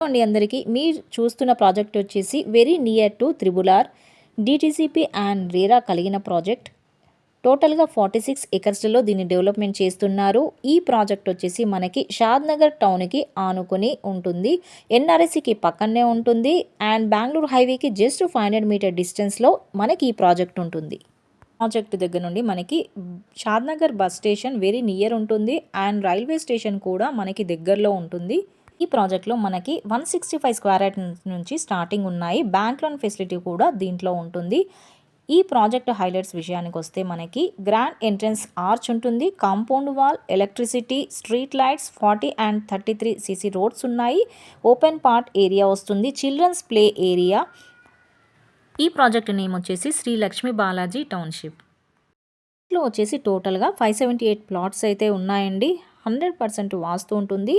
అండి అందరికీ మీరు చూస్తున్న ప్రాజెక్ట్ వచ్చేసి very near to త్రిబులార్ DTCP and RERA కలిగిన ప్రాజెక్ట్. టోటల్గా 46 ఎకర్స్లో దీన్ని డెవలప్మెంట్ చేస్తున్నారు. ఈ ప్రాజెక్ట్ వచ్చేసి మనకి షాద్ నగర్ టౌన్కి ఆనుకొని ఉంటుంది. ఎన్ఆర్ఎస్సికి పక్కనే ఉంటుంది అండ్ బెంగళూరు హైవేకి జస్ట్ 500 మీటర్ డిస్టెన్స్లో మనకి ఈ ప్రాజెక్ట్ ఉంటుంది. ప్రాజెక్ట్ దగ్గర నుండి మనకి Shadnagar bus station very near ఉంటుంది అండ్ రైల్వే స్టేషన్ కూడా మనకి దగ్గరలో ఉంటుంది. ఈ ప్రాజెక్ట్లో మనకి 165 స్క్వేర్ యార్డ్ నుంచి స్టార్టింగ్ ఉన్నాయి. బ్యాంక్ లోన్ ఫెసిలిటీ కూడా దీంట్లో ఉంటుంది. ఈ ప్రాజెక్ట్ హైలైట్స్ విషయానికి వస్తే మనకి గ్రాండ్ ఎంట్రన్స్ ఆర్చ్ ఉంటుంది, compound wall, electricity, street lights, 40 and 33 CC roads ఉన్నాయి. ఓపెన్ పార్ట్ ఏరియా వస్తుంది, చిల్డ్రన్స్ ప్లే ఏరియా. ఈ ప్రాజెక్ట్ నేమ్ వచ్చేసి శ్రీ లక్ష్మీ బాలాజీ టౌన్షిప్. ఇంట్లో వచ్చేసి టోటల్గా 578 ప్లాట్స్ అయితే ఉన్నాయండి. 100% వాస్తు ఉంటుంది.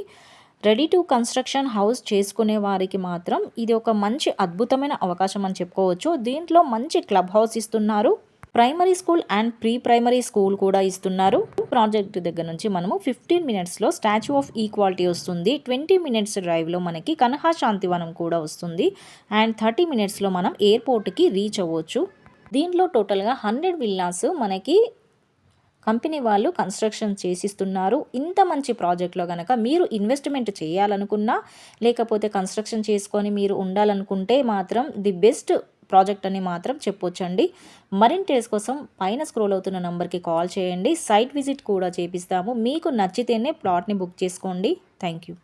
రెడీ టు కన్స్ట్రక్షన్ హౌస్ చేసుకునే వారికి మాత్రం ఇది ఒక మంచి అద్భుతమైన అవకాశం అని చెప్పుకోవచ్చు. దీంట్లో మంచి క్లబ్ హౌస్ ఇస్తున్నారు, primary school and pre primary school కూడా ఇస్తున్నారు. ప్రాజెక్ట్ దగ్గర నుంచి మనము 15 మినిట్స్లో స్టాచ్యూ ఆఫ్ ఈక్వాలిటీ వస్తుంది. 20 మినిట్స్ డ్రైవ్లో మనకి కన్హా శాంతివనం కూడా వస్తుంది అండ్ 30 మినిట్స్లో మనం ఎయిర్పోర్ట్కి రీచ్ అవ్వచ్చు. దీంట్లో టోటల్గా 100 విల్లాస్ మనకి కంపెనీ వాళ్ళు కన్స్ట్రక్షన్ చేసిస్తున్నారు. ఇంత మంచి ప్రాజెక్ట్లో కనుక మీరు ఇన్వెస్ట్మెంట్ చేయాలనుకున్నా లేకపోతే కన్స్ట్రక్షన్ చేసుకొని మీరు ఉండాలనుకుంటే మాత్రం ది బెస్ట్ ప్రాజెక్ట్ అని మాత్రం చెప్పొచ్చండి. మరిన్ని డీటెయిల్స్ కోసం పైన స్క్రోల్ అవుతున్న నెంబర్కి కాల్ చేయండి. సైట్ విజిట్ కూడా చేపిస్తాము. మీకు నచ్చితేనే ప్లాట్ని బుక్ చేసుకోండి. Thank you.